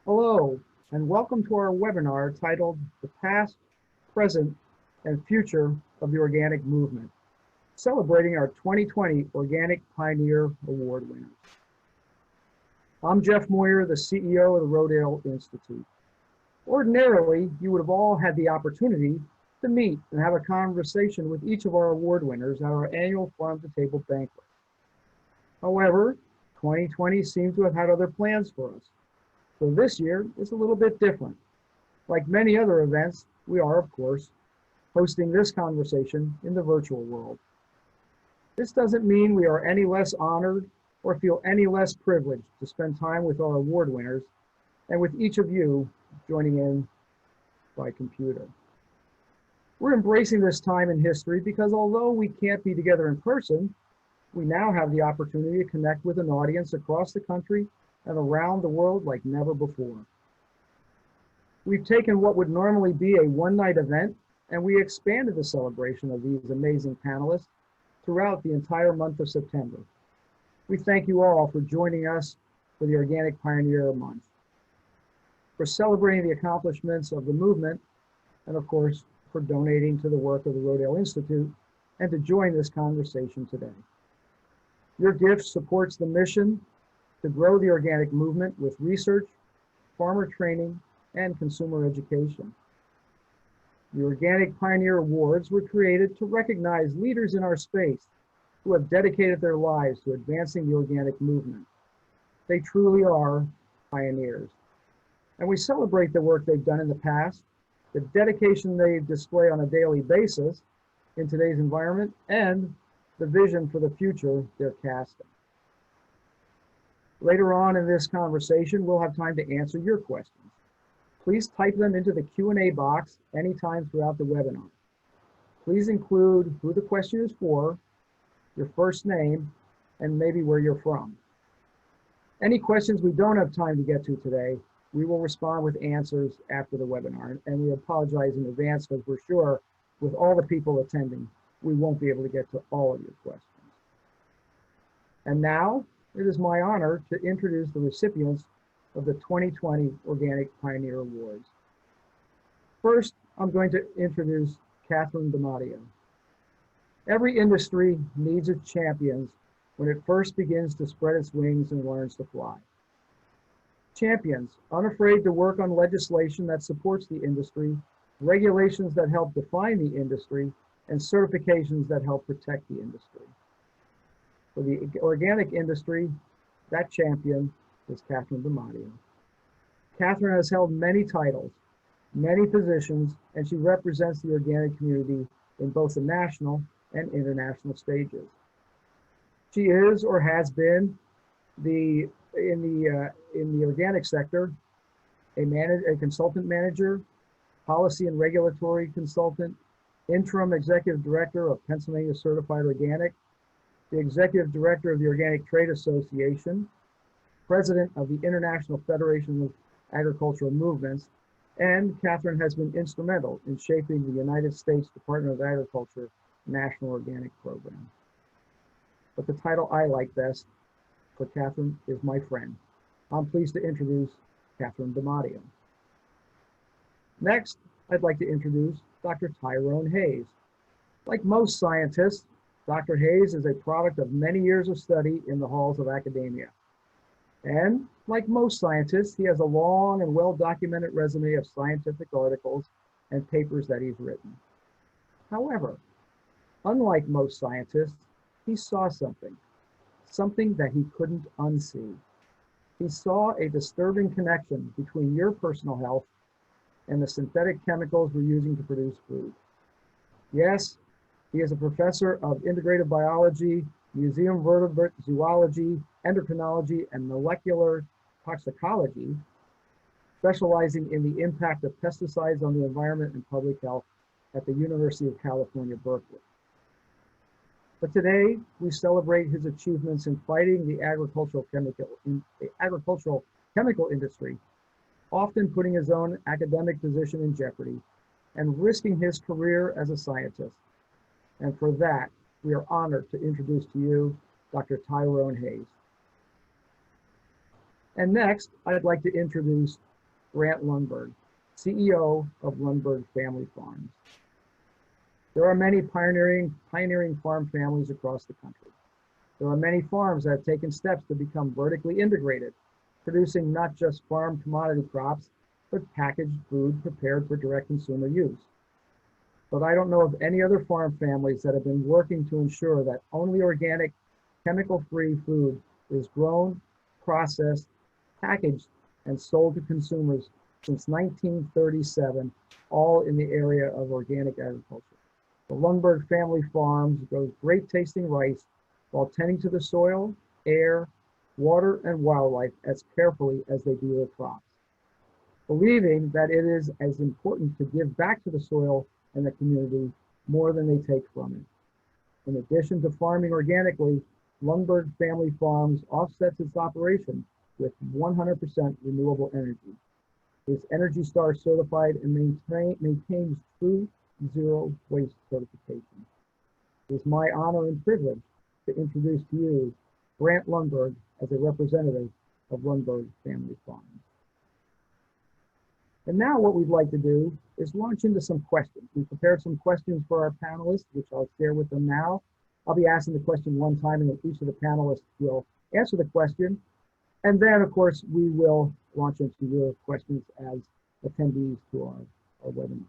Hello, and welcome to our webinar titled The Past, Present, and Future of the Organic Movement, celebrating our 2020 Organic Pioneer Award winners. I'm Jeff Moyer, the CEO of the Rodale Institute. Ordinarily, you would have all had the opportunity to meet and have a conversation with each of our award winners at our annual farm-to-table banquet. However, 2020 seemed to have had other plans for us. So this year is a little bit different. Like many other events, we are, of course, hosting this conversation in the virtual world. This doesn't mean we are any less honored or feel any less privileged to spend time with our award winners and with each of you joining in by computer. We're embracing this time in history because although we can't be together in person, we now have the opportunity to connect with an audience across the country and around the world like never before. We've taken what would normally be a one-night event and we expanded the celebration of these amazing panelists throughout the entire month of September. We thank you all for joining us for the Organic Pioneer Month, for celebrating the accomplishments of the movement, and of course, for donating to the work of the Rodale Institute and to join this conversation today. Your gift supports the mission to grow the organic movement with research, farmer training, and consumer education. The Organic Pioneer Awards were created to recognize leaders in our space who have dedicated their lives to advancing the organic movement. They truly are pioneers. And we celebrate the work they've done in the past, the dedication they display on a daily basis in today's environment, and the vision for the future they're casting. Later on in this conversation, we'll have time to answer your questions. Please type them into the Q&A box anytime throughout the webinar. Please include who the question is for, your first name, and maybe where you're from. Any questions we don't have time to get to today, we will respond with answers after the webinar. And we apologize in advance because we're sure with all the people attending, we won't be able to get to all of your questions. And now, it is my honor to introduce the recipients of the 2020 Organic Pioneer Awards. First, I'm going to introduce Katherine DiMatteo. Every industry needs its champions when it first begins to spread its wings and learns to fly. Champions, unafraid to work on legislation that supports the industry, regulations that help define the industry, and certifications that help protect the industry. For the organic industry, that champion is Katherine DiMatteo. Katherine has held many titles, many positions, and she represents the organic community in both the national and international stages. She is or has been in the organic sector a consultant manager, policy and regulatory consultant, interim executive director of Pennsylvania Certified Organic, the executive director of the Organic Trade Association, president of the International Federation of Agricultural Movements, and Katherine has been instrumental in shaping the United States Department of Agriculture National Organic Program. But the title I like best for Katherine is my friend. I'm pleased to introduce Katherine DiMatteo. Next, I'd like to introduce Dr. Tyrone Hayes. Like most scientists, Dr. Hayes is a product of many years of study in the halls of academia. And like most scientists, he has a long and well-documented resume of scientific articles and papers that he's written. However, unlike most scientists, he saw something that he couldn't unsee. He saw a disturbing connection between your personal health and the synthetic chemicals we're using to produce food. Yes, he is a professor of integrative biology, museum vertebrate zoology, endocrinology, and molecular toxicology, specializing in the impact of pesticides on the environment and public health at the University of California, Berkeley. But today, we celebrate his achievements in fighting the agricultural chemical industry, often putting his own academic position in jeopardy and risking his career as a scientist. And for that, we are honored to introduce to you Dr. Tyrone Hayes. And next, I'd like to introduce Grant Lundberg, CEO of Lundberg Family Farms. There are many pioneering farm families across the country. There are many farms that have taken steps to become vertically integrated, producing not just farm commodity crops, but packaged food prepared for direct consumer use. But I don't know of any other farm families that have been working to ensure that only organic, chemical-free food is grown, processed, packaged, and sold to consumers since 1937, all in the area of organic agriculture. The Lundberg family farms grows great tasting rice while tending to the soil, air, water, and wildlife as carefully as they do their crops, believing that it is as important to give back to the soil and the community more than they take from it. In addition to farming organically, Lundberg Family Farms offsets its operation with 100% renewable energy. It is Energy Star certified and maintains true zero waste certification. It is my honor and privilege to introduce to you Grant Lundberg as a representative of Lundberg Family Farms. And now what we'd like to do is launch into some questions. We prepared some questions for our panelists, which I'll share with them now. I'll be asking the question one time, and then each of the panelists will answer the question. And then, of course, we will launch into your questions as attendees to our webinar.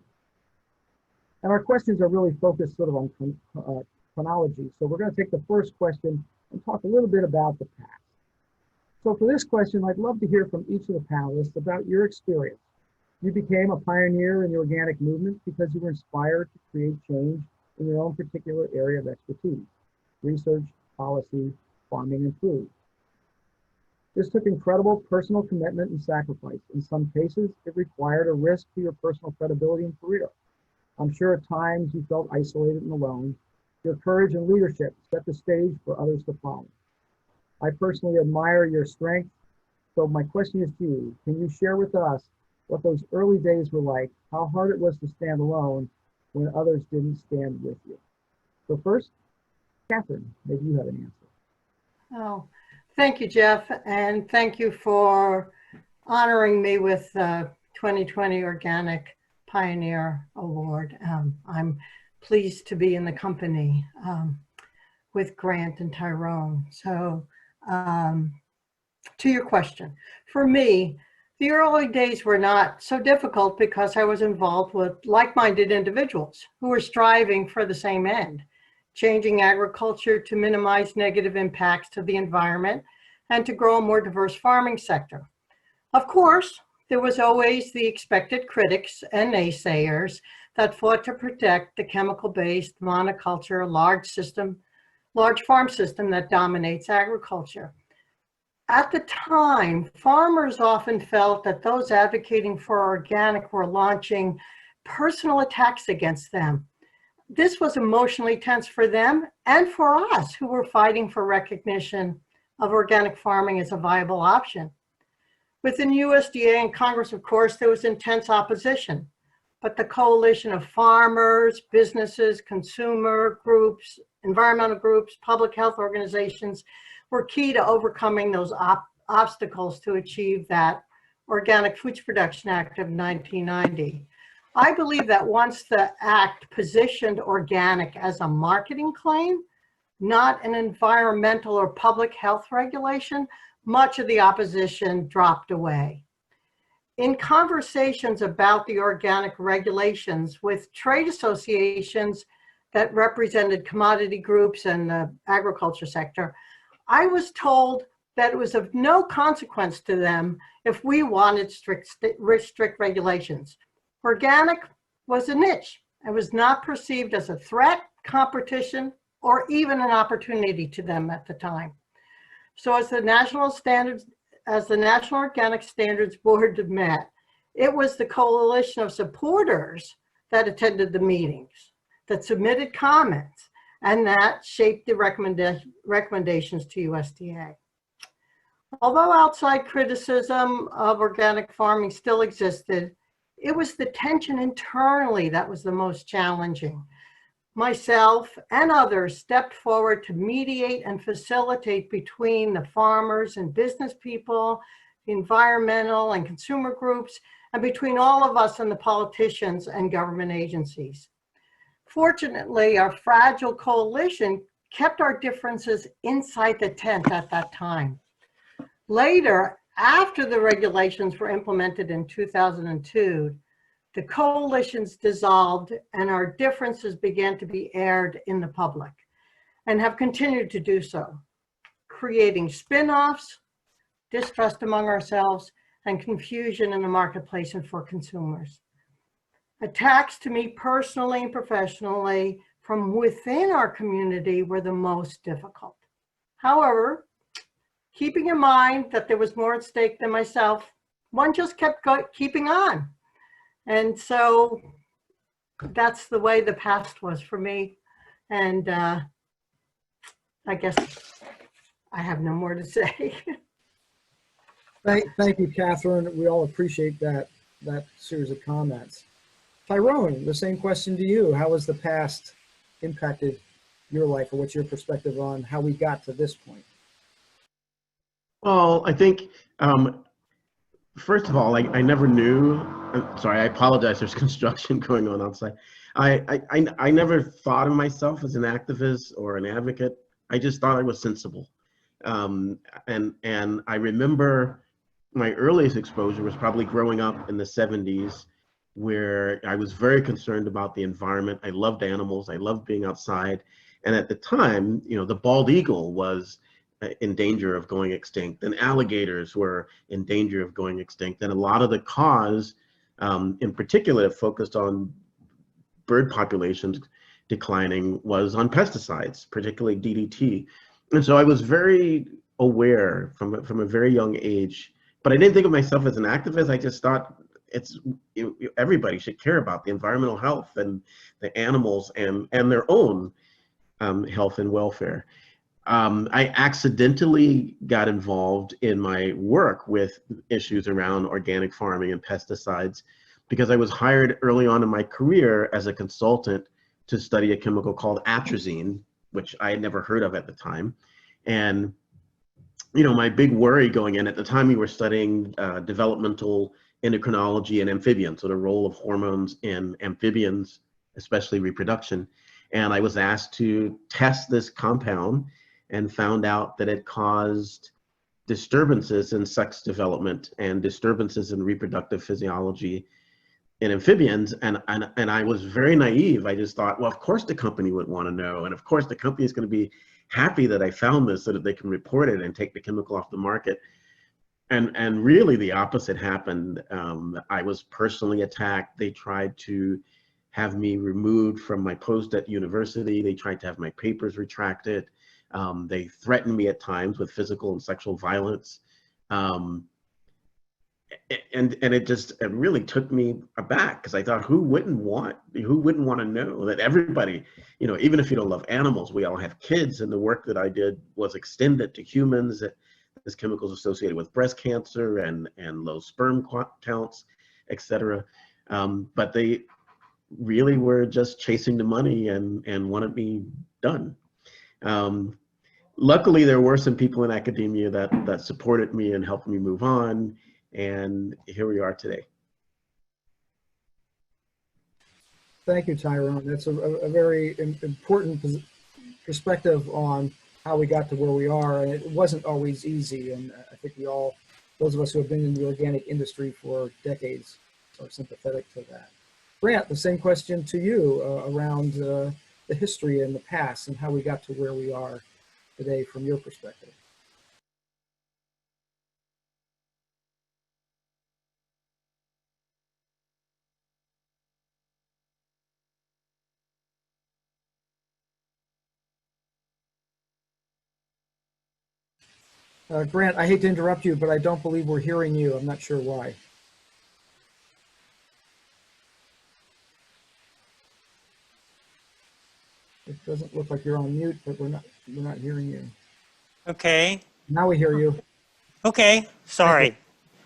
And our questions are really focused sort of on chronology. So we're going to take the first question and talk a little bit about the past. So for this question, I'd love to hear from each of the panelists about your experience. You became a pioneer in the organic movement because you were inspired to create change in your own particular area of expertise: research, policy, farming, and food. This took incredible personal commitment and sacrifice. In some cases, it required a risk to your personal credibility and career. I'm sure at times you felt isolated and alone. Your courage and leadership set the stage for others to follow. I personally admire your strength. So my question is to you: can you share with us what those early days were like, how hard it was to stand alone when others didn't stand with you? So first, Katherine, maybe you have an answer. Oh, thank you, Jeff, and thank you for honoring me with the 2020 Organic Pioneer Award. I'm pleased to be in the company with Grant and Tyrone. So to your question, for me, the early days were not so difficult because I was involved with like-minded individuals who were striving for the same end: changing agriculture to minimize negative impacts to the environment and to grow a more diverse farming sector. Of course, there was always the expected critics and naysayers that fought to protect the chemical-based monoculture, large farm system that dominates agriculture. At the time, farmers often felt that those advocating for organic were launching personal attacks against them. This was emotionally tense for them and for us who were fighting for recognition of organic farming as a viable option. Within USDA and Congress, of course, there was intense opposition, but the coalition of farmers, businesses, consumer groups, environmental groups, public health organizations were key to overcoming those obstacles to achieve that Organic Foods Production Act of 1990. I believe that once the act positioned organic as a marketing claim, not an environmental or public health regulation, much of the opposition dropped away. In conversations about the organic regulations with trade associations that represented commodity groups and the agriculture sector, I was told that it was of no consequence to them if we wanted strict regulations. Organic was a niche. It was not perceived as a threat, competition, or even an opportunity to them at the time. So as the National Organic Standards Board met, it was the coalition of supporters that attended the meetings, that submitted comments, and that shaped the recommendations to USDA. Although outside criticism of organic farming still existed, it was the tension internally that was the most challenging. Myself and others stepped forward to mediate and facilitate between the farmers and business people, the environmental and consumer groups, and between all of us and the politicians and government agencies. Fortunately, our fragile coalition kept our differences inside the tent at that time. Later, after the regulations were implemented in 2002, the coalitions dissolved and our differences began to be aired in the public and have continued to do so, creating spin-offs, distrust among ourselves, and confusion in the marketplace and for consumers. Attacks to me personally and professionally from within our community were the most difficult. However, keeping in mind that there was more at stake than myself, one just kept keeping on. And so that's the way the past was for me. And I guess I have no more to say. Thank you, Catherine. We all appreciate that series of comments. Tyrone, the same question to you. How has the past impacted your life, or what's your perspective on how we got to this point? Well, I think, first of all, I never knew, I'm sorry, I apologize, there's construction going on outside. I never thought of myself as an activist or an advocate. I just thought I was sensible. And I remember my earliest exposure was probably growing up in the 70s, where I was very concerned about the environment. I loved animals, I loved being outside. And at the time, you know, the bald eagle was in danger of going extinct, and alligators were in danger of going extinct. And a lot of the cause, in particular, focused on bird populations declining, was on pesticides, particularly DDT. And so I was very aware from a very young age, but I didn't think of myself as an activist. I just thought everybody should care about the environmental health and the animals and their own health and welfare. I accidentally got involved in my work with issues around organic farming and pesticides because I was hired early on in my career as a consultant to study a chemical called atrazine, which I had never heard of at the time. And, you know, my big worry going in, at the time we were studying developmental endocrinology and amphibians, so the role of hormones in amphibians, especially reproduction. And I was asked to test this compound and found out that it caused disturbances in sex development and disturbances in reproductive physiology in amphibians. And I was very naive. I just thought, well, of course the company would want to know. And of course the company is going to be happy that I found this so that they can report it and take the chemical off the market. And really the opposite happened. I was personally attacked. They tried to have me removed from my post at university. They tried to have my papers retracted. They threatened me at times with physical and sexual violence. And it really took me aback, because I thought, who wouldn't want to know that everybody, you know, even if you don't love animals, we all have kids, and the work that I did was extended to humans. This chemical is associated with breast cancer and low sperm counts, etc. But they really were just chasing the money and wanted me done. Luckily, there were some people in academia that supported me and helped me move on, and here we are today. Thank you, Tyrone. That's a very important perspective on how we got to where we are. And it wasn't always easy. And I think we all, those of us who have been in the organic industry for decades, are sympathetic to that. Grant, the same question to you around the history and the past and how we got to where we are today from your perspective. Grant, I hate to interrupt you, but I don't believe we're hearing you. I'm not sure why. It doesn't look like you're on mute, but we're not hearing you. Okay. Now we hear you. Okay. Sorry.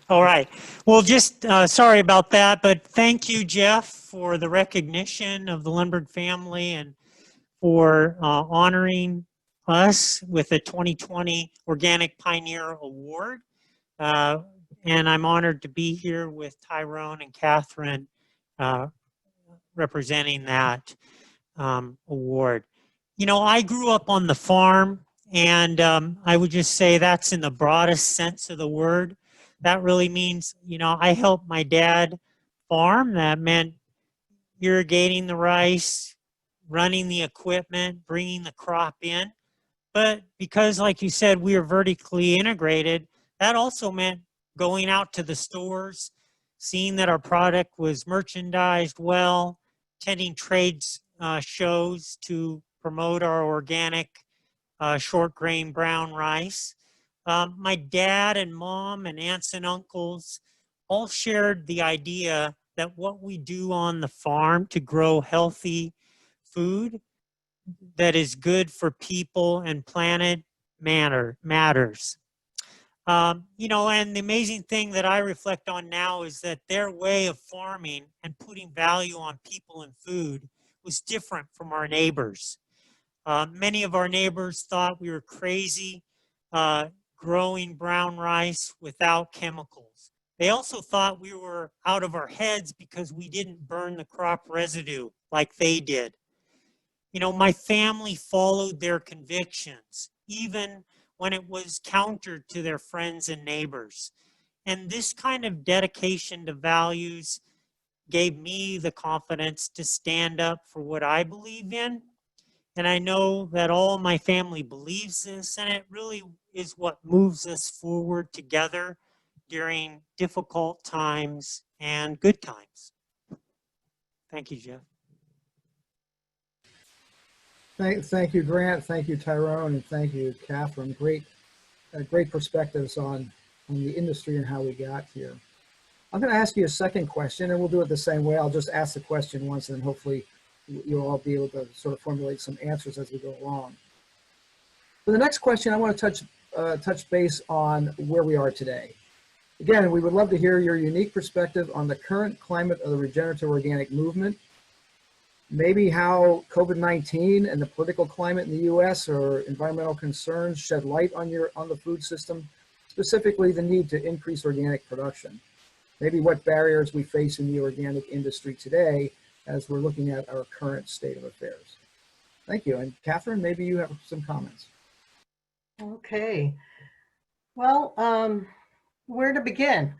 All right. Well, just sorry about that, but thank you, Jeff, for the recognition of the Lundberg family and for honoring us with the 2020 Organic Pioneer Award. and I'm honored to be here with Tyrone and Katherine representing that award. You know, I grew up on the farm, and I would just say that's in the broadest sense of the word. That really means, you know, I helped my dad farm. That meant irrigating the rice, running the equipment, bringing the crop in. But because, like you said, we are vertically integrated, that also meant going out to the stores, seeing that our product was merchandised well, attending trades shows to promote our organic short grain brown rice. My dad and mom and aunts and uncles all shared the idea that what we do on the farm to grow healthy food that is good for people and planet matters. You know, and the amazing thing that I reflect on now is that their way of farming and putting value on people and food was different from our neighbors. Many of our neighbors thought we were crazy growing brown rice without chemicals. They also thought we were out of our heads because we didn't burn the crop residue like they did. You know, my family followed their convictions, even when it was counter to their friends and neighbors. And this kind of dedication to values gave me the confidence to stand up for what I believe in. And I know that all my family believes this, and it really is what moves us forward together during difficult times and good times. Thank you, Jeff. Thank you, Grant. Thank you, Tyrone, and thank you, Katherine. Great perspectives on the industry and how we got here. I'm going to ask you a second question, and we'll do it the same way. I'll just ask the question once, and then hopefully you'll all be able to sort of formulate some answers as we go along. For the next question, I want to touch base on where we are today. Again, we would love to hear your unique perspective on the current climate of the regenerative organic movement, maybe how COVID-19 and the political climate in the U.S. or environmental concerns shed light on the food system, specifically the need to increase organic production. Maybe what barriers we face in the organic industry today as we're looking at our current state of affairs. Thank you. And Katherine, maybe you have some comments. Okay. Well, where to begin?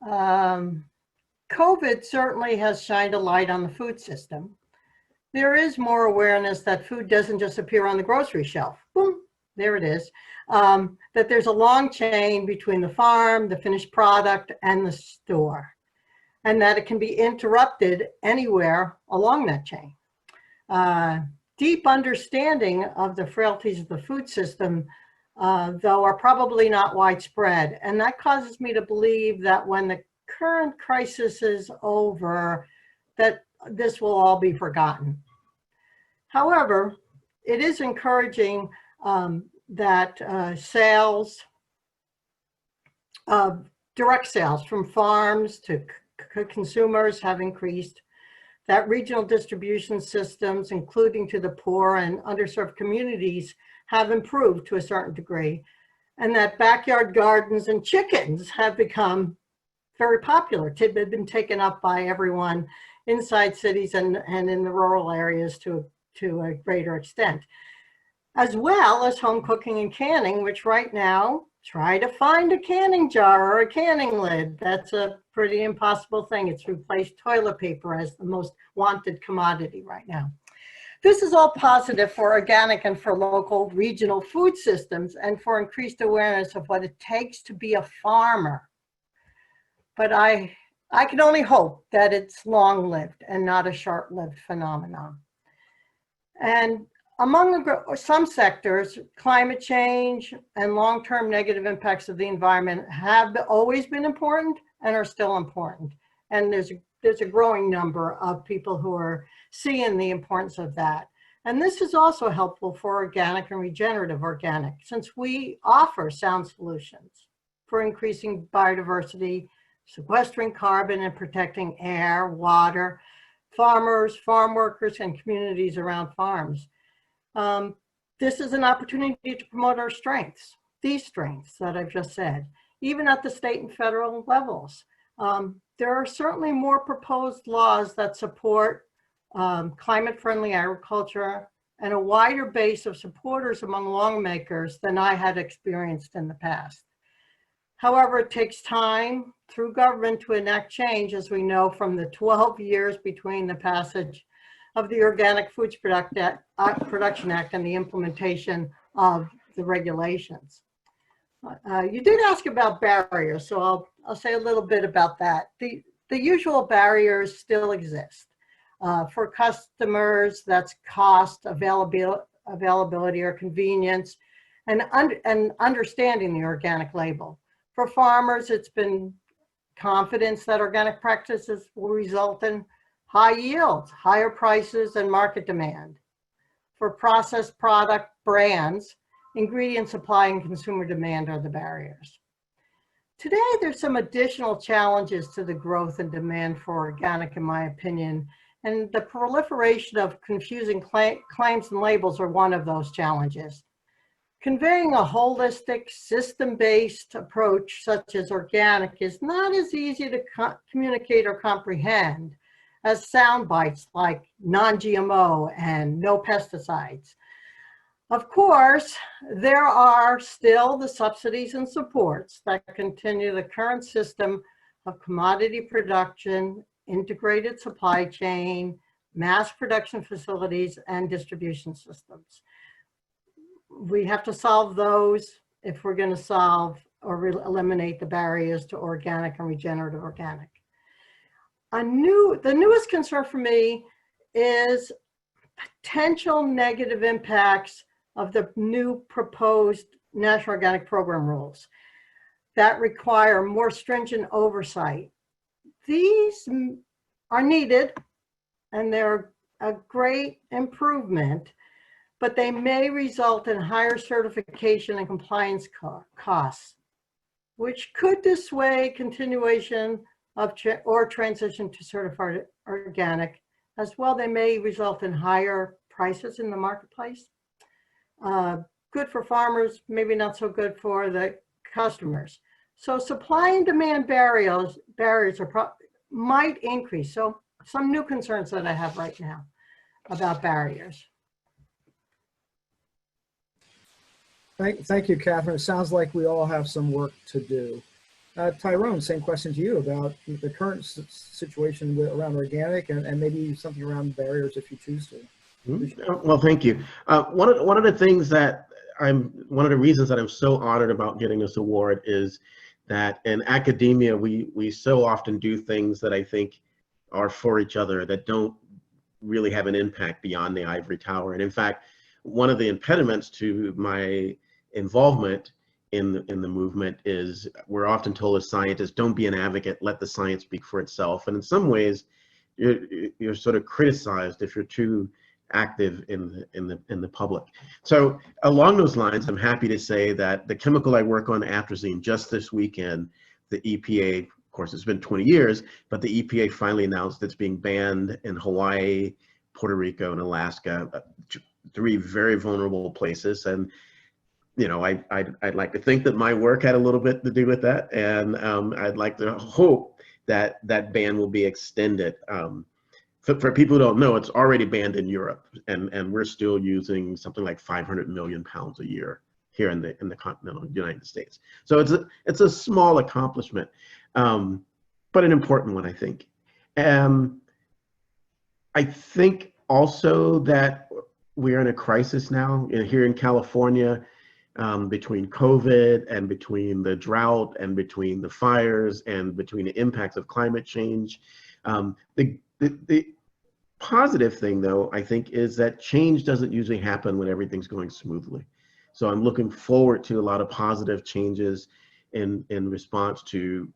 COVID certainly has shined a light on the food system. There is more awareness that food doesn't just appear on the grocery shelf. Boom, there it is. That there's a long chain between the farm, the finished product, and the store, and that it can be interrupted anywhere along that chain. Deep understanding of the frailties of the food system, though, are probably not widespread, and that causes me to believe that when the current crisis is over, that this will all be forgotten. However, it is encouraging that direct sales from farms to consumers have increased, that regional distribution systems, including to the poor and underserved communities, have improved to a certain degree, and that backyard gardens and chickens have become very popular. They've been taken up by everyone inside cities and in the rural areas to a greater extent, as well as home cooking and canning, which right now, try to find a canning jar or a canning lid. That's a pretty impossible thing. It's replaced toilet paper as the most wanted commodity right now. This is all positive for organic and for local regional food systems and for increased awareness of what it takes to be a farmer. But I can only hope that it's long-lived and not a short-lived phenomenon. And among some sectors, climate change and long-term negative impacts of the environment have always been important and are still important. And there's a growing number of people who are seeing the importance of that. And this is also helpful for organic and regenerative organic, since we offer sound solutions for increasing biodiversity, sequestering carbon, and protecting air, water, farmers, farm workers, and communities around farms. This is an opportunity to promote our strengths, these strengths that I've just said, even at the state and federal levels. There are certainly more proposed laws that support climate-friendly agriculture and a wider base of supporters among lawmakers than I had experienced in the past. However, it takes time through government to enact change, as we know from the 12 years between the passage of the Organic Foods Production Act and the implementation of the regulations. You did ask about barriers, so I'll say a little bit about that. The usual barriers still exist. For customers, that's cost, availability or convenience, and understanding the organic label. For farmers, it's been confidence that organic practices will result in high yields, higher prices, and market demand. For processed product brands, ingredient supply and consumer demand are the barriers. Today, there's some additional challenges to the growth and demand for organic, in my opinion, and the proliferation of confusing claims and labels are one of those challenges. Conveying a holistic, system-based approach such as organic is not as easy to communicate or comprehend as sound bites like non-GMO and no pesticides. Of course, there are still the subsidies and supports that continue the current system of commodity production, integrated supply chain, mass production facilities, and distribution systems. We have to solve those if we're going to solve or eliminate the barriers to organic and regenerative organic. The newest concern for me is potential negative impacts of the new proposed National Organic Program rules that require more stringent oversight. These are needed and they're a great improvement, but they may result in higher certification and compliance costs, which could dissuade continuation of or transition to certified organic. As well, they may result in higher prices in the marketplace. Good for farmers, maybe not so good for the customers. So supply and demand barriers might increase. So some new concerns that I have right now about barriers. Thank you, Katherine. It sounds like we all have some work to do. Tyrone, same question to you about the current situation around organic and maybe something around barriers if you choose to. Well, thank you. One of the things that one of the reasons that I'm so honored about getting this award is that in academia, we so often do things that I think are for each other that don't really have an impact beyond the ivory tower. And in fact, one of the impediments to my involvement in the movement is we're often told as scientists, don't be an advocate, let the science speak for itself. And in some ways, you're sort of criticized if you're too active in the public. So along those lines, I'm happy to say that the chemical I work on, atrazine, just this weekend, the EPA, of course, it's been 20 years, but the EPA finally announced it's being banned in Hawaii, Puerto Rico, and Alaska, 3 very vulnerable places. And you know, I'd like to think that my work had a little bit to do with that, and I'd like to hope that that ban will be extended. For people who don't know, it's already banned in Europe, and we're still using something like 500 million pounds a year here in the continental United States. So it's a small accomplishment, but an important one, I think. I think also that we're in a crisis now here in California. Between COVID and between the drought and between the fires and between the impacts of climate change. The positive thing, though, I think, is that change doesn't usually happen when everything's going smoothly. So I'm looking forward to a lot of positive changes in response to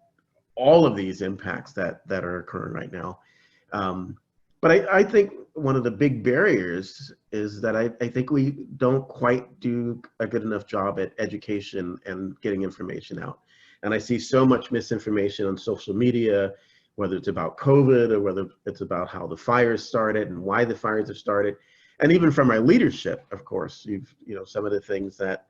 all of these impacts that are occurring right now. But I think one of the big barriers is that I think we don't quite do a good enough job at education and getting information out. And I see so much misinformation on social media, whether it's about COVID or whether it's about how the fires started and why the fires have started. And even from our leadership, of course, some of the things that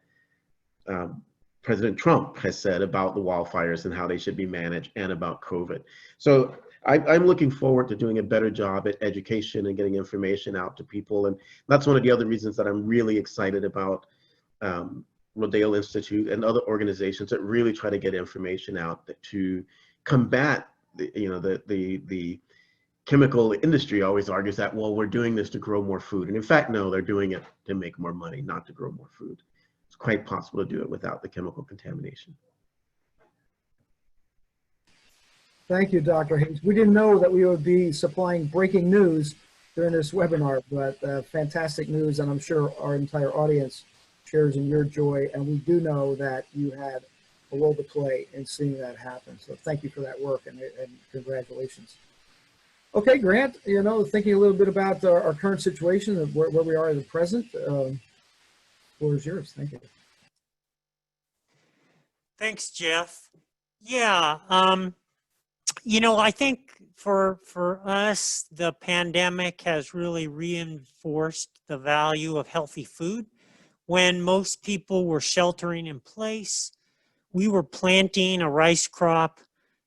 President Trump has said about the wildfires and how they should be managed, and about COVID. So I'm looking forward to doing a better job at education and getting information out to people. And that's one of the other reasons that I'm really excited about Rodale Institute and other organizations that really try to get information out to combat the chemical industry always argues that, well, we're doing this to grow more food. And in fact, no, they're doing it to make more money, not to grow more food. It's quite possible to do it without the chemical contamination. Thank you, Dr. Hayes. We didn't know that we would be supplying breaking news during this webinar, but fantastic news, and I'm sure our entire audience shares in your joy, and we do know that you had a role to play in seeing that happen. So thank you for that work, and congratulations. Okay, Grant, thinking a little bit about our current situation, of where we are at the present, floor is yours. Thank you. Thanks, Jeff. Yeah, I think for us, the pandemic has really reinforced the value of healthy food. When most people were sheltering in place, we were planting a rice crop,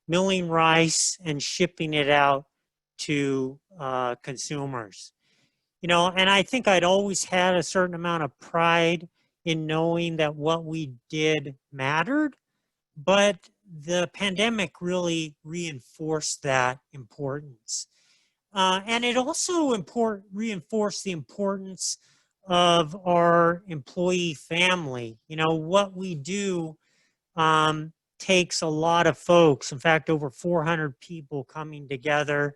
milling rice, and shipping it out to consumers. And I think I'd always had a certain amount of pride in knowing that what we did mattered, but the pandemic really reinforced that importance. And it also reinforced the importance of our employee family. What we do takes a lot of folks, in fact, over 400 people coming together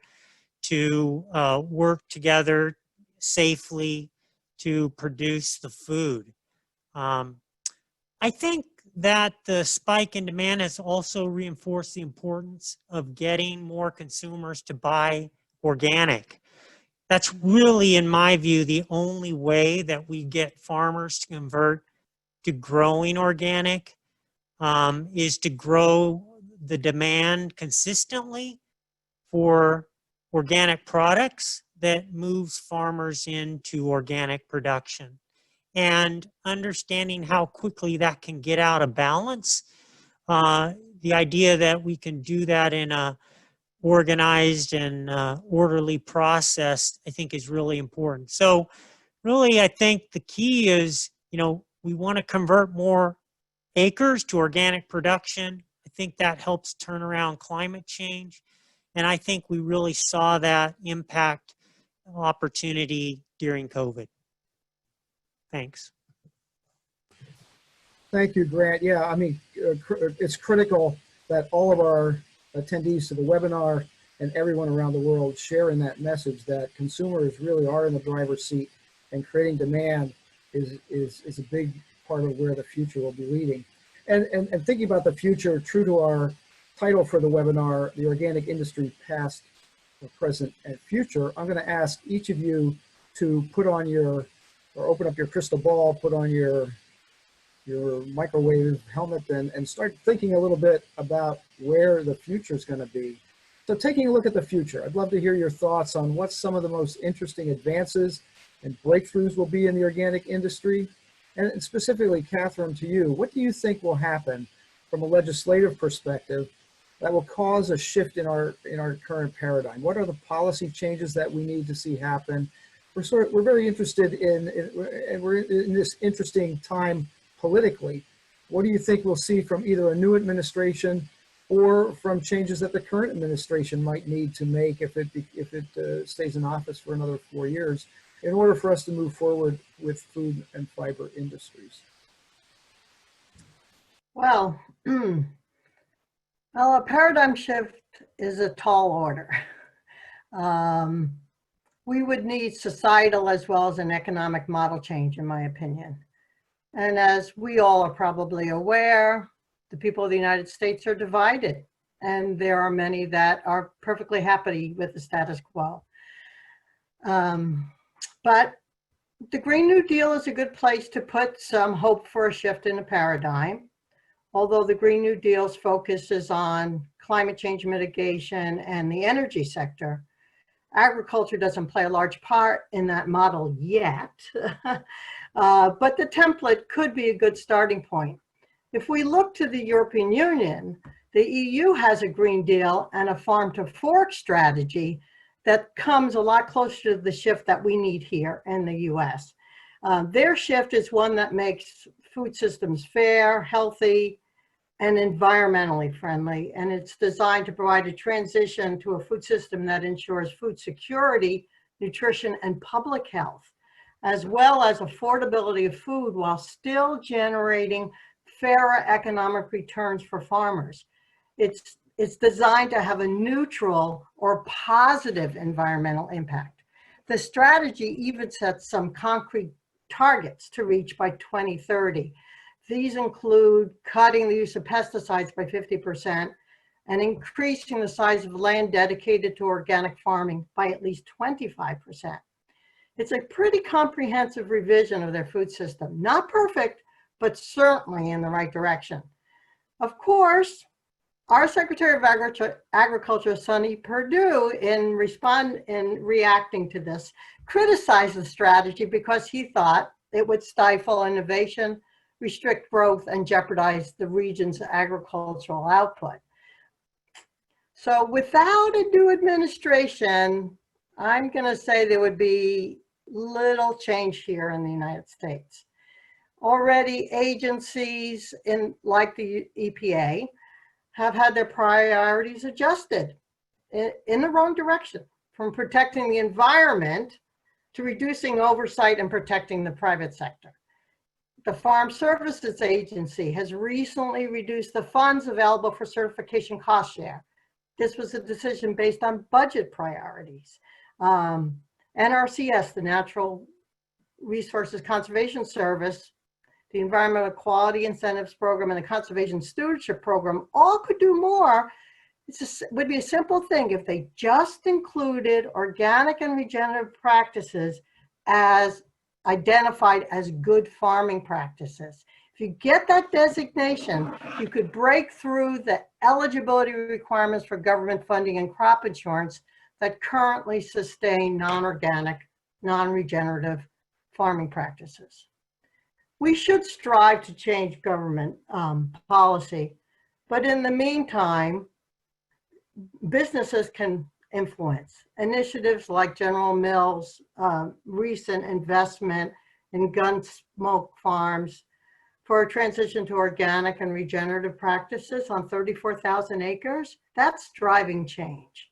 to work together safely to produce the food. I think that the spike in demand has also reinforced the importance of getting more consumers to buy organic. That's really, in my view, the only way that we get farmers to convert to growing organic, is to grow the demand consistently for organic products that moves farmers into organic production. And understanding how quickly that can get out of balance, the idea that we can do that in a organized and orderly process, I think is really important. So really, I think the key is, we want to convert more acres to organic production. I think that helps turn around climate change. And I think we really saw that impact opportunity during COVID. Thanks. Thank you, Grant. Yeah, I mean, it's critical that all of our attendees to the webinar and everyone around the world share in that message that consumers really are in the driver's seat, and creating demand is a big part of where the future will be leading. And thinking about the future, true to our title for the webinar, the organic industry past, present, and future, I'm going to ask each of you to put on or open up your crystal ball, put on your microwave helmet, and start thinking a little bit about where the future is going to be. So taking a look at the future, I'd love to hear your thoughts on what some of the most interesting advances and breakthroughs will be in the organic industry. And specifically, Katherine, to you, what do you think will happen from a legislative perspective that will cause a shift in our current paradigm? What are the policy changes that we need to see happen? We're very interested and we're in this interesting time politically. What do you think we'll see from either a new administration or from changes that the current administration might need to make if it stays in office for another 4 years, in order for us to move forward with food and fiber industries? Well, a paradigm shift is a tall order. We would need societal as well as an economic model change, in my opinion. And as we all are probably aware, the people of the United States are divided, and there are many that are perfectly happy with the status quo. But the Green New Deal is a good place to put some hope for a shift in the paradigm. Although the Green New Deal's focus is on climate change mitigation and the energy sector, agriculture doesn't play a large part in that model yet. But the template could be a good starting point. If we look to the European Union, the EU has a Green Deal and a farm to fork strategy that comes a lot closer to the shift that we need here in the US. Their shift is one that makes food systems fair, healthy, and environmentally friendly, and it's designed to provide a transition to a food system that ensures food security, nutrition, and public health, as well as affordability of food while still generating fairer economic returns for farmers. It's designed to have a neutral or positive environmental impact. The strategy even sets some concrete targets to reach by 2030. These include cutting the use of pesticides by 50% and increasing the size of land dedicated to organic farming by at least 25%. It's a pretty comprehensive revision of their food system. Not perfect, but certainly in the right direction. Of course, our Secretary of Agriculture, Sonny Perdue, in reacting to this, criticized the strategy because he thought it would stifle innovation, restrict growth, and jeopardize the region's agricultural output. So without a new administration, I'm going to say there would be little change here in the United States. Already agencies like the EPA have had their priorities adjusted in the wrong direction, from protecting the environment to reducing oversight and protecting the private sector. The Farm Services Agency has recently reduced the funds available for certification cost share. This was a decision based on budget priorities. NRCS, the Natural Resources Conservation Service, the Environmental Quality Incentives Program, and the Conservation Stewardship Program all could do more. It would be a simple thing if they just included organic and regenerative practices as identified as good farming practices. If you get that designation, you could break through the eligibility requirements for government funding and crop insurance that currently sustain non-organic, non-regenerative farming practices. We should strive to change government policy, but in the meantime, businesses can influence. Initiatives like General Mills' recent investment in gun smoke farms for a transition to organic and regenerative practices on 34,000 acres, that's driving change.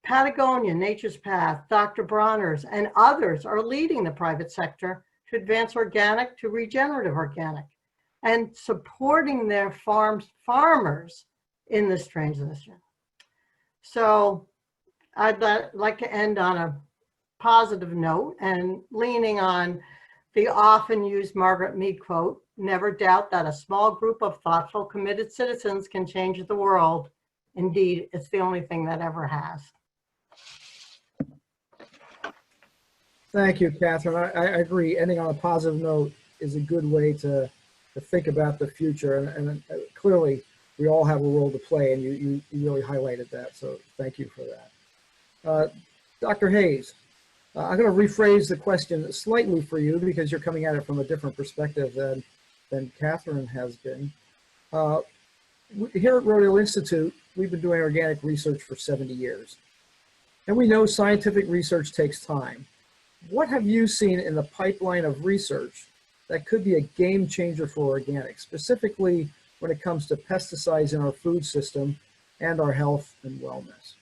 Patagonia, Nature's Path, Dr. Bronner's, and others are leading the private sector to advance organic to regenerative organic and supporting their farmers in this transition. So I'd like to end on a positive note and leaning on the often used Margaret Mead quote, "Never doubt that a small group of thoughtful, committed citizens can change the world. Indeed, it's the only thing that ever has." Thank you, Catherine. I agree. Ending on a positive note is a good way to think about the future. And clearly, we all have a role to play, and you really highlighted that. So thank you for that. Dr. Hayes, I'm going to rephrase the question slightly for you because you're coming at it from a different perspective than Catherine has been. Here at Rodale Institute, we've been doing organic research for 70 years. And we know scientific research takes time. What have you seen in the pipeline of research that could be a game changer for organics, specifically when it comes to pesticides in our food system and our health and wellness?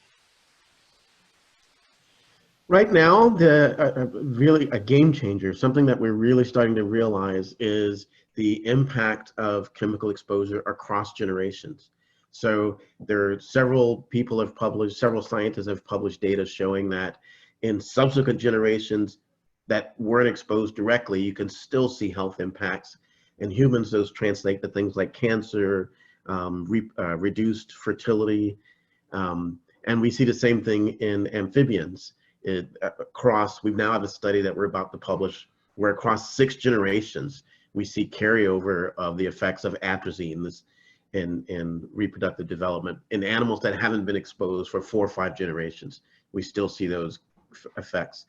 Right now, really a game changer, something that we're really starting to realize is the impact of chemical exposure across generations. So there are several scientists have published data showing that in subsequent generations that weren't exposed directly, you can still see health impacts. In humans, those translate to things like cancer, reduced fertility, and we see the same thing in amphibians. We now have a study that we're about to publish where across 6 generations, we see carryover of the effects of atrazine in reproductive development. In animals that haven't been exposed for 4 or 5 generations, we still see those effects.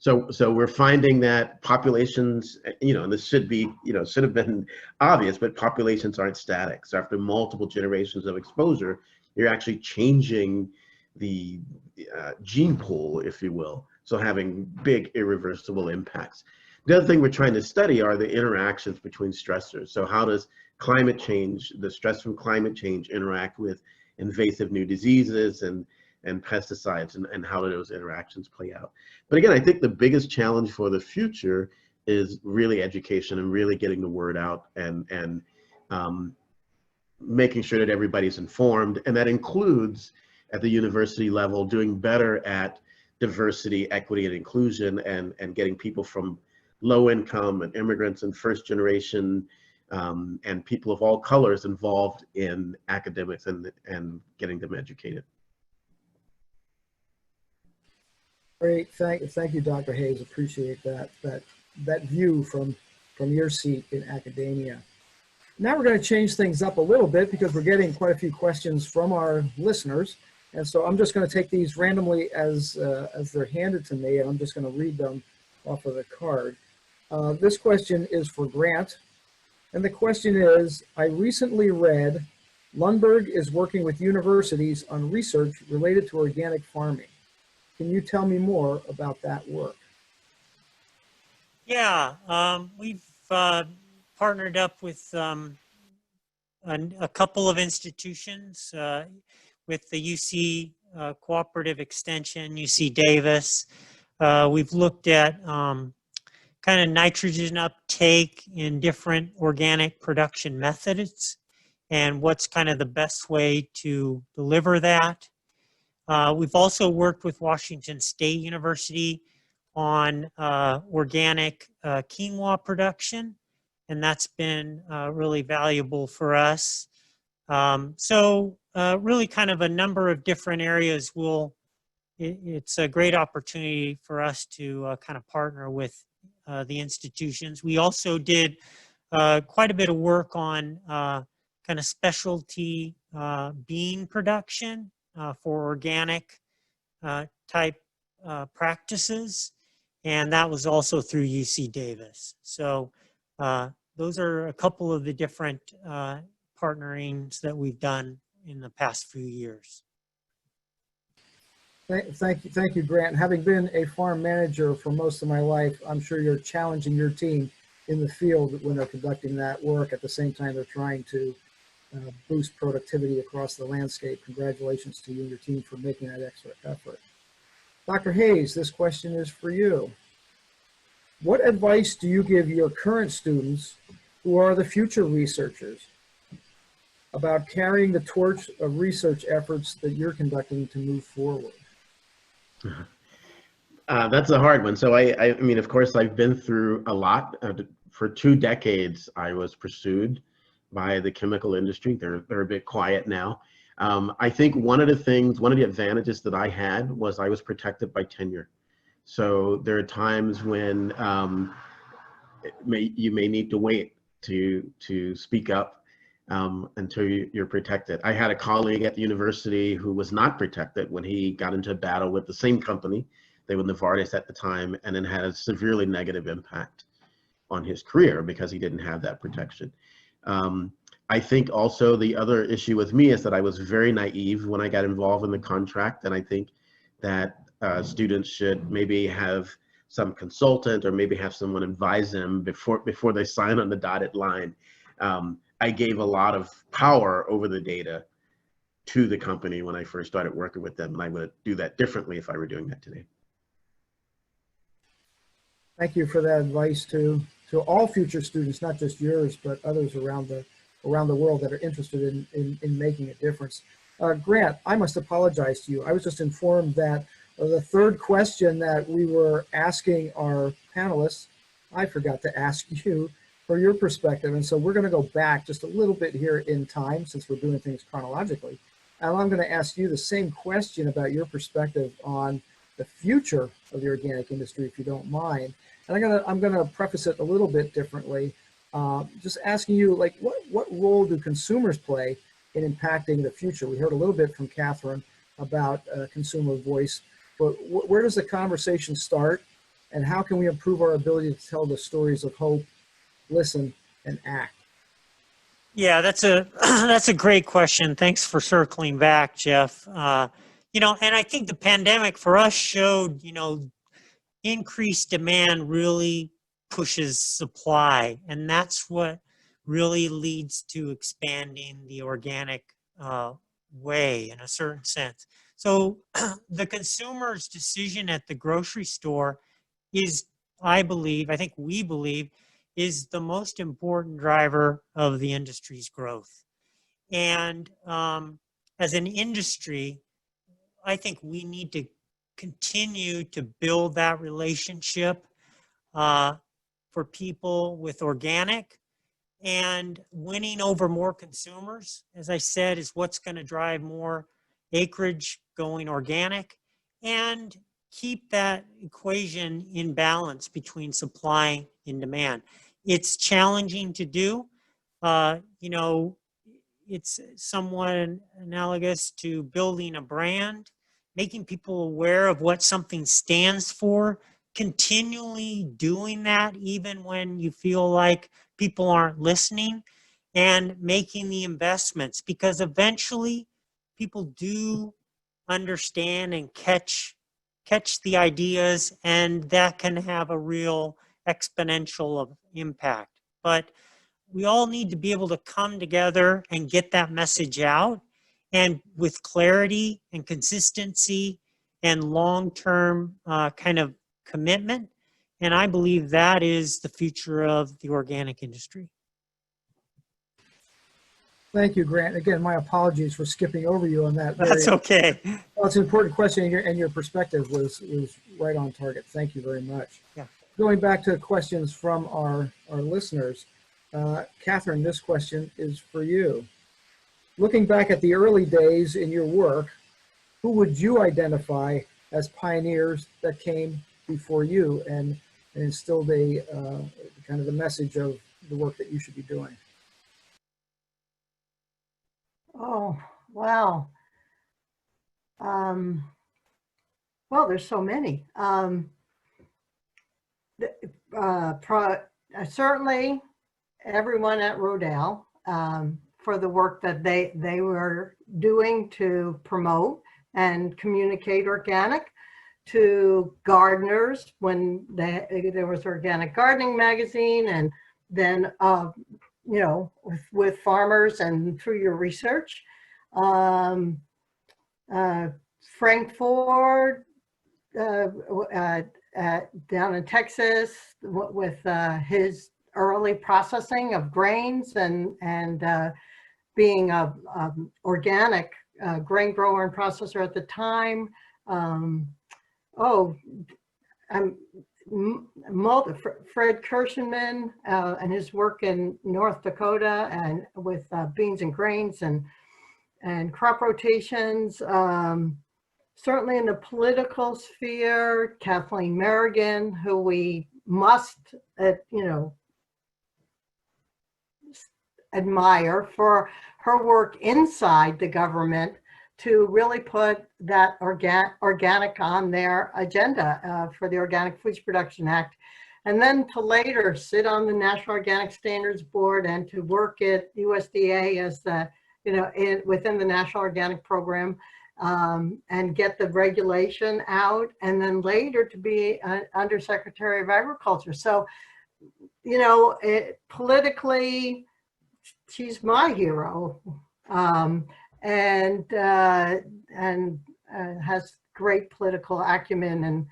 So we're finding that populations, and this should be, should have been obvious, but populations aren't static. So after multiple generations of exposure, you're actually changing the gene pool, if you will. So having big irreversible impacts. The other thing we're trying to study are the interactions between stressors. So how does climate change, the stress from climate change, interact with invasive new diseases and pesticides, and how do those interactions play out? But again, I think the biggest challenge for the future is really education and really getting the word out and making sure that everybody's informed. And that includes at the university level doing better at diversity, equity, and inclusion, and getting people from low income and immigrants and first generation and people of all colors involved in academics and getting them educated. Great, thank you, Dr. Hayes. Appreciate that view from your seat in academia. Now we're going to change things up a little bit because we're getting quite a few questions from our listeners, and so I'm just going to take these randomly as they're handed to me, and I'm just going to read them off of the card. This question is for Grant, and the question is: I recently read Lundberg is working with universities on research related to organic farming. Can you tell me more about that work? Yeah, we've partnered up with a couple of institutions, with the UC Cooperative Extension, UC Davis. We've looked at kind of nitrogen uptake in different organic production methods and what's kind of the best way to deliver that. We've also worked with Washington State University on organic quinoa production, and that's been really valuable for us. So really kind of a number of different areas. It's a great opportunity for us to kind of partner with the institutions. We also did quite a bit of work on kind of specialty bean production for organic type practices, and that was also through UC Davis. So those are a couple of the different partnerings that we've done in the past few years. Thank you, Grant. Having been a farm manager for most of my life, I'm sure you're challenging your team in the field when they're conducting that work. At the same time, they're trying to boost productivity across the landscape. Congratulations to you and your team for making that extra effort. Dr. Hayes, this question is for you. What advice do you give your current students who are the future researchers about carrying the torch of research efforts that you're conducting to move forward? That's a hard one. So I mean, of course, I've been through a lot. For 2 decades, I was pursued by the chemical industry. They're a bit quiet now. I think one of the advantages that I had was I was protected by tenure. So there are times when you may need to wait to speak up until you're protected. I had a colleague at the university who was not protected when he got into a battle with the same company. They were Novartis at the time, and then had a severely negative impact on his career because he didn't have that protection. I think also the other issue with me is that I was very naive when I got involved in the contract, and I think that students should maybe have some consultant or maybe have someone advise them before they sign on the dotted line. I gave a lot of power over the data to the company when I first started working with them, and I would do that differently if I were doing that today. Thank you for that advice to all future students, not just yours, but others around the world that are interested in making a difference. Grant, I must apologize to you. I was just informed that the third question that we were asking our panelists, I forgot to ask you for your perspective. And so we're going to go back just a little bit here in time since we're doing things chronologically. And I'm going to ask you the same question about your perspective on the future of the organic industry, if you don't mind. And I'm gonna preface it a little bit differently. Just asking you, like, what role do consumers play in impacting the future? We heard a little bit from Katherine about consumer voice, but where does the conversation start? And how can we improve our ability to tell the stories of hope, listen, and act? Yeah, that's a that's a great question. Thanks for circling back, Jeff. And I think the pandemic for us showed, increased demand really pushes supply, and that's what really leads to expanding the organic way in a certain sense. So the consumer's decision at the grocery store is, I think we believe, is the most important driver of the industry's growth. And as an industry, I think we need to continue to build that relationship for people with organic, and winning over more consumers, as I said, is what's going to drive more acreage going organic and keep that equation in balance between supply and demand. It's challenging to do. It's somewhat analogous to building a brand, making people aware of what something stands for, continually doing that even when you feel like people aren't listening, and making the investments, because eventually people do understand and catch the ideas, and that can have a real exponential impact. But we all need to be able to come together and get that message out, and with clarity and consistency and long-term kind of commitment. And I believe that is the future of the organic industry. Thank you, Grant. Again, my apologies for skipping over you on that. That's okay. Well, it's an important question, and your perspective was right on target. Thank you very much. Yeah. Going back to questions from our listeners, Katherine, this question is for you. Looking back at the early days in your work, who would you identify as pioneers that came before you and instilled a kind of the message of the work that you should be doing? Oh, wow. Well, there's so many. Certainly everyone at Rodale for the work that they were doing to promote and communicate organic, to gardeners when there was Organic Gardening magazine, and then with farmers and through your research. Frank Ford down in Texas with his early processing of grains and being a organic grain grower and processor at the time. Fred Kirschenman and his work in North Dakota and with beans and grains and crop rotations. Certainly in the political sphere, Kathleen Merrigan, who we must, admire for her work inside the government to really put that organic on their agenda for the Organic Foods Production Act. And then to later sit on the National Organic Standards Board and to work at USDA as the, within the National Organic Program and get the regulation out. And then later to be Undersecretary of Agriculture. So, politically, she's my hero. And has great political acumen, and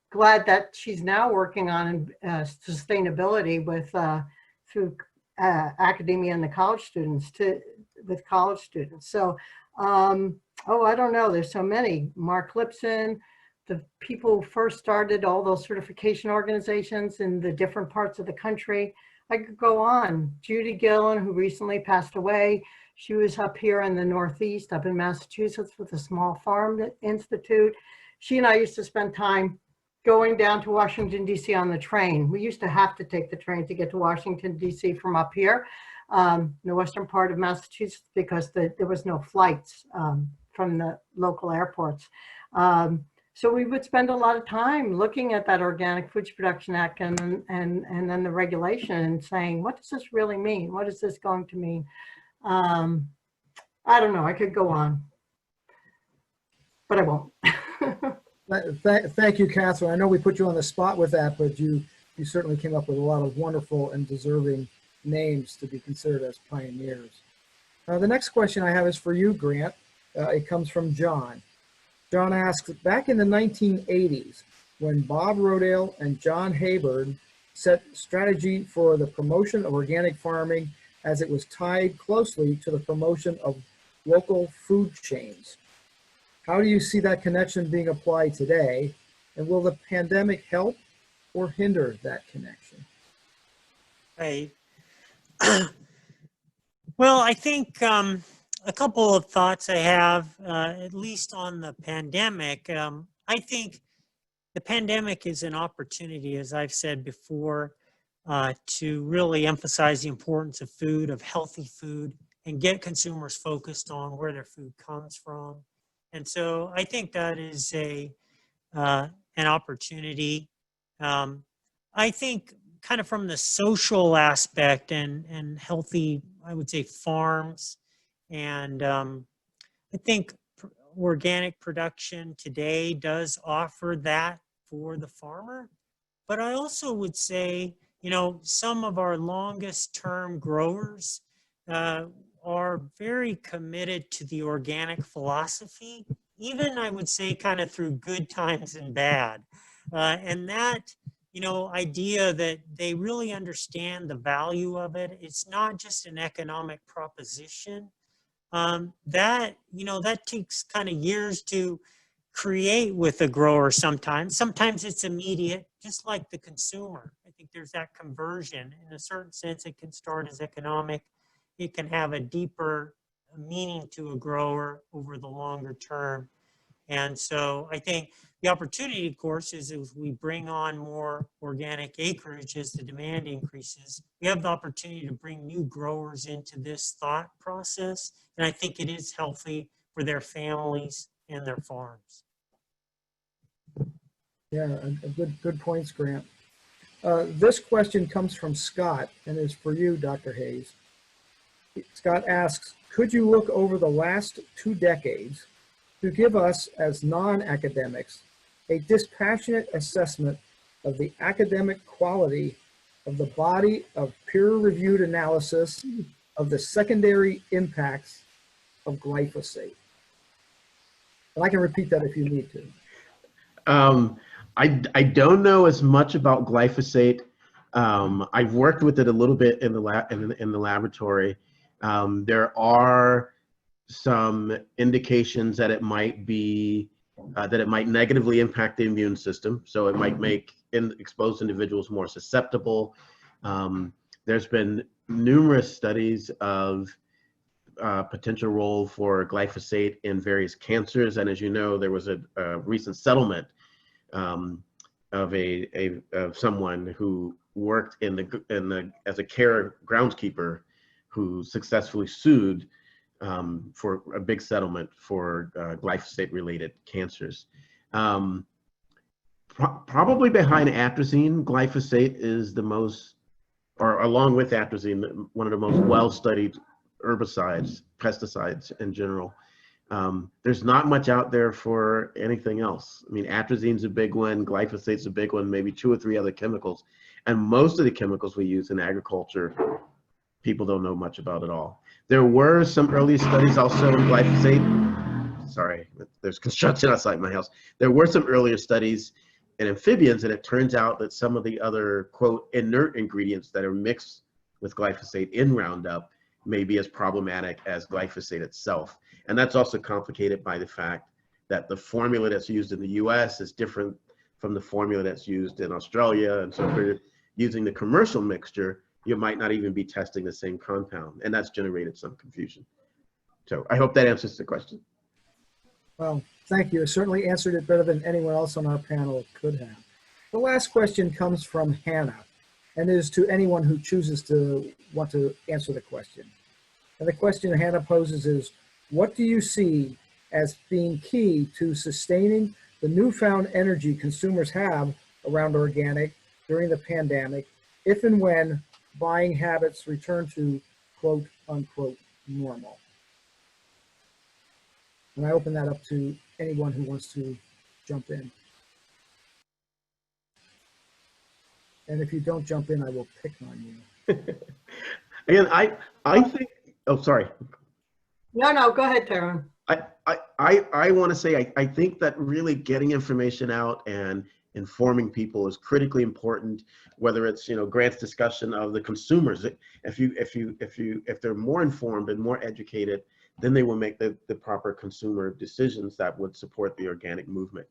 glad that she's now working on sustainability with through academia and the college students with college students. So I don't know, there's so many. Mark Lipson, the people who first started all those certification organizations in the different parts of the country. I could go on. Judy Gillen, who recently passed away. She was up here in the Northeast, up in Massachusetts with the Small Farm Institute. She and I used to spend time going down to Washington, D.C. on the train. We used to have to take the train to get to Washington, D.C. from up here, in the western part of Massachusetts, because there was no flights from the local airports. So we would spend a lot of time looking at that Organic Foods Production Act and then the regulation and saying, what does this really mean? What is this going to mean? I don't know, I could go on, but I won't. Thank you, Catherine. I know we put you on the spot with that, but you certainly came up with a lot of wonderful and deserving names to be considered as pioneers. The next question I have is for you, Grant. It comes from John. John asks, back in the 1980s, when Bob Rodale and John Hayburn set strategy for the promotion of organic farming as it was tied closely to the promotion of local food chains, how do you see that connection being applied today? And will the pandemic help or hinder that connection? Right. Well, I think a couple of thoughts I have, at least on the pandemic. I think the pandemic is an opportunity, as I've said before, to really emphasize the importance of food, of healthy food, and get consumers focused on where their food comes from. And so I think that is an opportunity. I think kind of from the social aspect and healthy, I would say, farms. And I think organic production today does offer that for the farmer. But I also would say, you know, some of our longest term growers are very committed to the organic philosophy, even I would say kind of through good times and bad. And that, you know, idea that they really understand the value of it. It's not just an economic proposition. That, you know, that takes kind of years to create with a grower sometimes. Sometimes it's immediate, just like the consumer. I think there's that conversion. In a certain sense, it can start as economic. It can have a deeper meaning to a grower over the longer term. And so I think the opportunity, of course, is as we bring on more organic acreage as the demand increases, we have the opportunity to bring new growers into this thought process. And I think it is healthy for their families and their farms. Yeah, good points, Grant. This question comes from Scott and is for you, Dr. Hayes. Scott asks, could you look over the last 2 decades to give us, as non-academics, a dispassionate assessment of the academic quality of the body of peer-reviewed analysis of the secondary impacts of glyphosate? And I can repeat that if you need to. I don't know as much about glyphosate. I've worked with it a little bit in the laboratory. There are some indications that it might be that it might negatively impact the immune system, so it might make exposed individuals more susceptible. There's been numerous studies of potential role for glyphosate in various cancers, and as you know, there was a recent settlement of someone who worked as a care groundskeeper who successfully sued for a big settlement for glyphosate-related cancers. Probably behind atrazine, glyphosate is the most, or along with atrazine, one of the most well-studied herbicides, pesticides in general. There's not much out there for anything else. I mean, atrazine's a big one, glyphosate's a big one, maybe 2 or 3 other chemicals. And most of the chemicals we use in agriculture, people don't know much about at all. There were some early studies also in glyphosate. Sorry, there's construction outside my house. There were some earlier studies in amphibians, and it turns out that some of the other, quote, inert ingredients that are mixed with glyphosate in Roundup may be as problematic as glyphosate itself. And that's also complicated by the fact that the formula that's used in the US is different from the formula that's used in Australia. And so if you're using the commercial mixture, you might not even be testing the same compound, and that's generated some confusion. So I hope that answers the question. Well, thank you. It certainly answered it better than anyone else on our panel could have. The last question comes from Hannah, and is to anyone who chooses to want to answer the question. And the question Hannah poses is, what do you see as being key to sustaining the the newfound energy consumers have around organic during the pandemic, if and when buying habits return to quote unquote normal. And I open that up to anyone who wants to jump in. And if you don't jump in, I will pick on you. Again, I think, oh, sorry. No, go ahead, Tyrone. I want to say, I think that really getting information out and informing people is critically important, whether it's, Grant's discussion of the consumers. If they're more informed and more educated, then they will make the proper consumer decisions that would support the organic movement.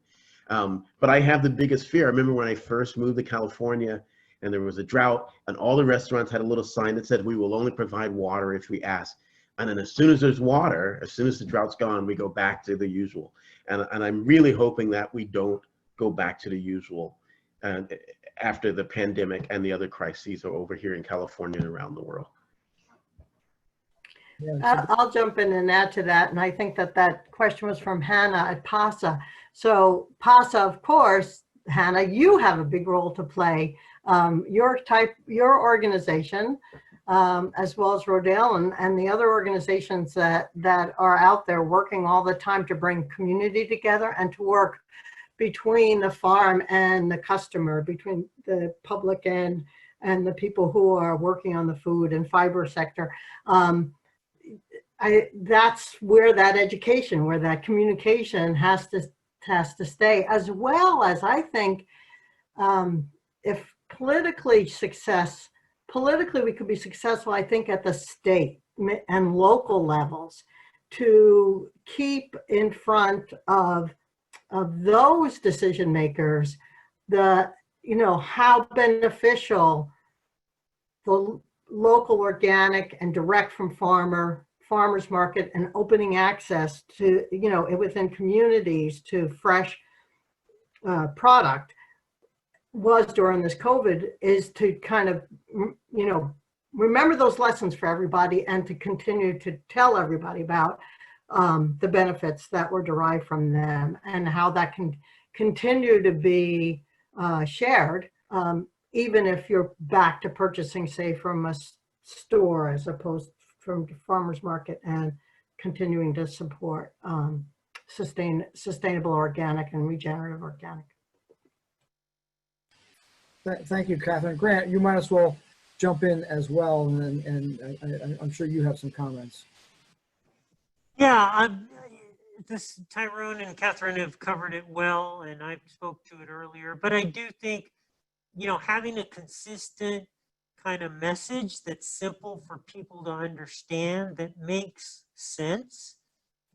But I have the biggest fear. I remember when I first moved to California and there was a drought and all the restaurants had a little sign that said, "We will only provide water if we ask." And then as soon as there's water, as soon as the drought's gone, we go back to the usual. And I'm really hoping that we don't go back to the usual after the pandemic and the other crises are over here in California and around the world. Yeah, I'll jump in and add to that. And I think that question was from Hannah at PASA. So PASA, of course, Hannah, you have a big role to play. Your organization, as well as Rodale and the other organizations that are out there working all the time to bring community together and to work between the farm and the customer, between the public and the people who are working on the food and fiber sector. That's where that education, where that communication has to stay, as well as I think if politically we could be successful, I think, at the state and local levels to keep in front of those decision makers how beneficial the local organic and direct from farmers market and opening access to within communities to fresh product was during this COVID, is to kind of remember those lessons for everybody and to continue to tell everybody about the benefits that were derived from them and how that can continue to be shared, even if you're back to purchasing, say, from a store as opposed from the farmer's market, and continuing to support sustainable organic and regenerative organic. Thank you, Katherine. Grant, you might as well jump in as well, and I'm sure you have some comments. Yeah, Tyrone and Katherine have covered it well, and I spoke to it earlier. But I do think, having a consistent kind of message that's simple for people to understand, that makes sense,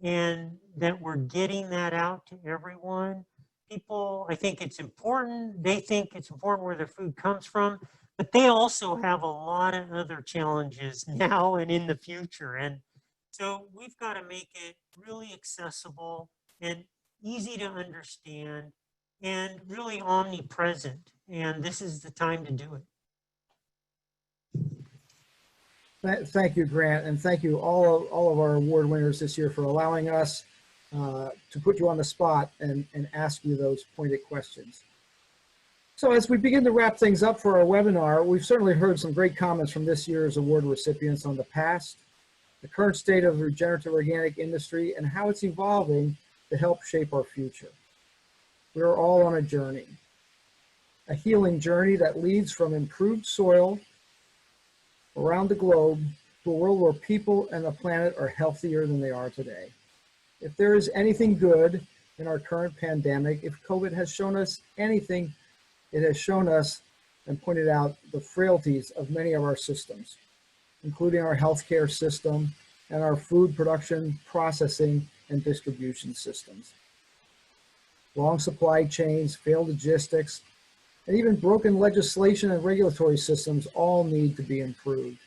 and that we're getting that out to everyone. People, I think it's important. They think it's important where their food comes from, but they also have a lot of other challenges now and in the future. And so we've got to make it really accessible and easy to understand and really omnipresent. And this is the time to do it. Thank you, Grant, and thank you all of our award winners this year for allowing us to put you on the spot and ask you those pointed questions. So as we begin to wrap things up for our webinar, we've certainly heard some great comments from this year's award recipients on the past, the current state of the regenerative organic industry, and how it's evolving to help shape our future. We are all on a journey, a healing journey that leads from improved soil around the globe to a world where people and the planet are healthier than they are today. If there is anything good in our current pandemic, if COVID has shown us anything, it has shown us and pointed out the frailties of many of our systems, including our healthcare system and our food production, processing, and distribution systems. Long supply chains, failed logistics, and even broken legislation and regulatory systems all need to be improved.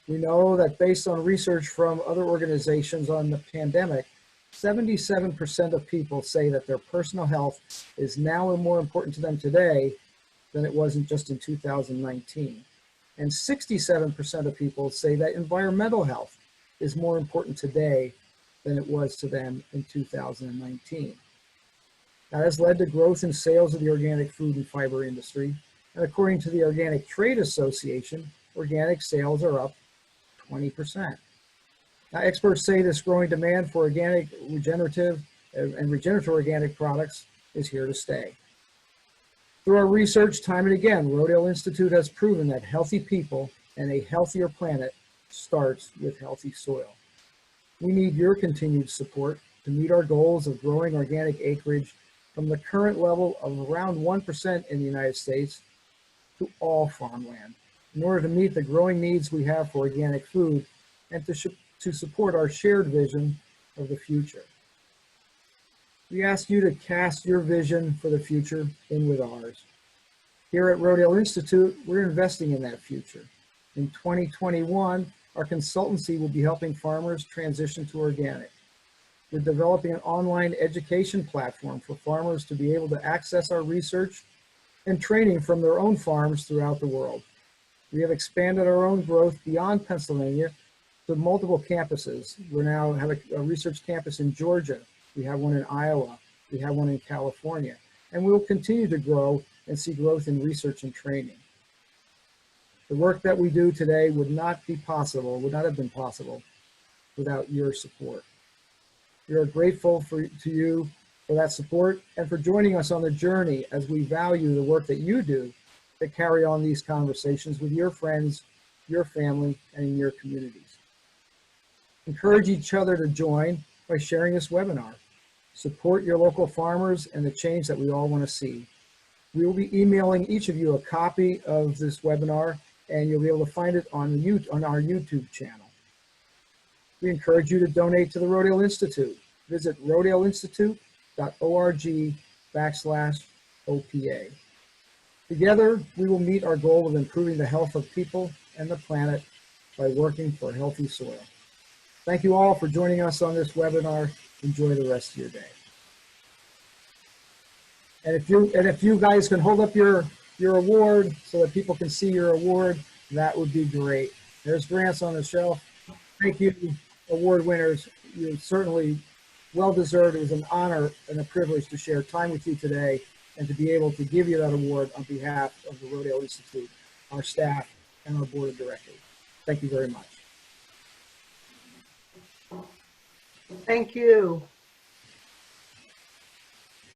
We know that based on research from other organizations on the pandemic, 77% of people say that their personal health is now more important to them today than it wasn't just in 2019. And 67% of people say that environmental health is more important today than it was to them in 2019. That has led to growth in sales of the organic food and fiber industry. And according to the Organic Trade Association, organic sales are up 20%. Now, experts say this growing demand for organic, regenerative, and regenerative organic products is here to stay. Through our research, time and again, Rodale Institute has proven that healthy people and a healthier planet starts with healthy soil. We need your continued support to meet our goals of growing organic acreage from the current level of around 1% in the United States to all farmland, in order to meet the growing needs we have for organic food and to support our shared vision of the future. We ask you to cast your vision for the future in with ours. Here at Rodale Institute, we're investing in that future. In 2021, our consultancy will be helping farmers transition to organic. We're developing an online education platform for farmers to be able to access our research and training from their own farms throughout the world. We have expanded our own growth beyond Pennsylvania to multiple campuses. We now have a research campus in Georgia. We have one in Iowa. We have one in California. And we will continue to grow and see growth in research and training. The work that we do today would not have been possible without your support. We are grateful to you for that support and for joining us on the journey as we value the work that you do to carry on these conversations with your friends, your family, and in your communities. Encourage each other to join by sharing this webinar. Support your local farmers and the change that we all want to see. We will be emailing each of you a copy of this webinar, and you'll be able to find it on our YouTube channel. We encourage you to donate to the Rodale Institute. Visit rodaleinstitute.org/OPA. Together, we will meet our goal of improving the health of people and the planet by working for healthy soil. Thank you all for joining us on this webinar. Enjoy the rest of your day. And if you guys can hold up your award so that people can see your award, that would be great. There's grants on the shelf. Thank you, award winners. You're certainly well deserved. It was an honor and a privilege to share time with you today and to be able to give you that award on behalf of the Rodale Institute, our staff, and our board of directors. Thank you very much. Thank you.